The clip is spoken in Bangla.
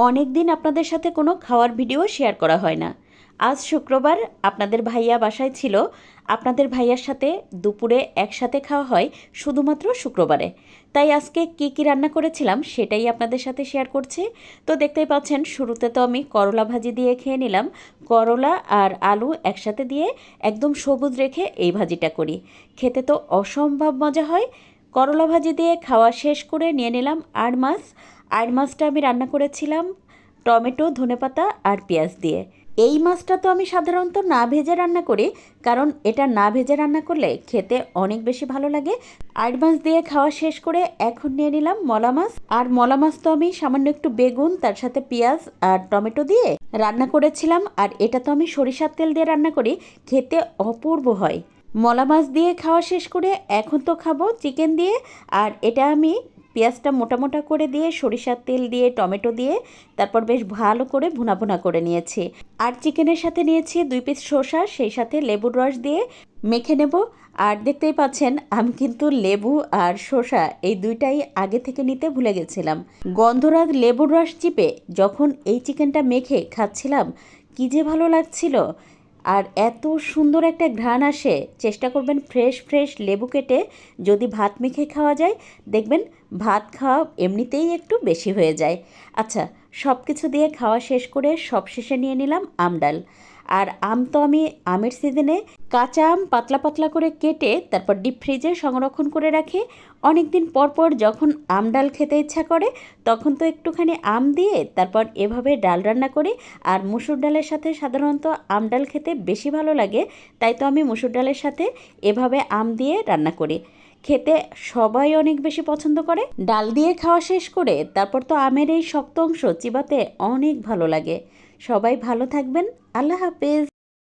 অনেক দিন আপনাদের সাথে কোনো খাওয়ার ভিডিও শেয়ার করা হয় না। আজ শুক্রবার, আপনাদের ভাইয়া বাসায় ছিল। আপনাদের ভাইয়ার সাথে দুপুরে একসাথে খাওয়া হয় শুধুমাত্র শুক্রবারে। তাই আজকে কি কি রান্না করেছিলাম সেটাই আপনাদের সাথে শেয়ার করছি। তো দেখতেই পাচ্ছেন, শুরুতে তো আমি করলা ভাজি দিয়ে খেয়ে নিলাম। করলা আর আলু একসাথে দিয়ে একদম সবুজ রেখে এই ভাজিটা করি, খেতে তো অসম্ভব মজা হয়। করলা ভাজি দিয়ে খাওয়া শেষ করে নিয়ে নিলাম আর মাছ। আর মাছটা আমি রান্না করেছিলাম টমেটো, ধনেপাতা আর পেঁয়াজ দিয়ে। এই মাছটা তো আমি সাধারণত না ভেজে রান্না করি, কারণ এটা না ভেজে রান্না করলে খেতে অনেক বেশি ভালো লাগে। আর মাছ দিয়ে খাওয়া শেষ করে এখন নিয়ে নিলাম মলা মাছ। আর মলা মাছ তো আমি সামান্য একটু বেগুন, তার সাথে পেঁয়াজ আর টমেটো দিয়ে রান্না করেছিলাম। আর এটা তো আমি সরিষার তেল দিয়ে রান্না করি, খেতে অপূর্ব হয়। মলা মাছ দিয়ে খাওয়া শেষ করে এখন তো খাবো চিকেন দিয়ে। আর এটা আমি পেঁয়াজটা মোটা মোটা করে দিয়ে সরিষার তেল দিয়ে টমেটো দিয়ে তারপর বেশ ভালো করে ভুনা ভুনা করে নিয়েছি। আর চিকেনের সাথে নিয়েছি 2 পিস শসা, সেই সাথে লেবুর রস দিয়ে মেখে নেব। আর দেখতেই পাচ্ছেন, আমি কিন্তু লেবু আর শসা এই দুইটাই আগে থেকে নিতে ভুলে গেছিলাম। গন্ধরাজ লেবুর রস চিপে যখন এই চিকেনটা মেখে খাচ্ছিলাম, কী যে ভালো লাগছিল। আর এত সুন্দর একটা ঘ্রাণ আসে। চেষ্টা করবেন ফ্রেশ ফ্রেশ লেবু কেটে যদি ভাত মেখে খাওয়া যায়, দেখবেন ভাত খাওয়া এমনিতেই একটু বেশি হয়ে যায়। আচ্ছা, সব কিছু দিয়ে খাওয়া শেষ করে সবশেষে নিয়ে নিলাম আম ডাল। আর আম তো আমি আমের সিজনে কাঁচা আম পাতলা পাতলা করে কেটে তারপর ডিপ ফ্রিজে সংরক্ষণ করে রাখি। অনেক দিন পর পর যখন আম ডাল খেতে ইচ্ছা করে, তখন তো একটুখানি আম দিয়ে তারপর এভাবে ডাল রান্না করি। আর মুসুর ডালের সাথে সাধারণত আম ডাল খেতে বেশি ভালো লাগে, তাই তো আমি মুসুর ডালের সাথে এভাবে আম দিয়ে রান্না করি। খেতে সবাই অনেক বেশি পছন্দ করে। ডাল দিয়ে খাওয়া শেষ করে তারপর তো আমের এই শক্ত অংশ চিবাতে অনেক ভালো লাগে। সবাই ভালো থাকবেন। আল্লাহ হাফেজ।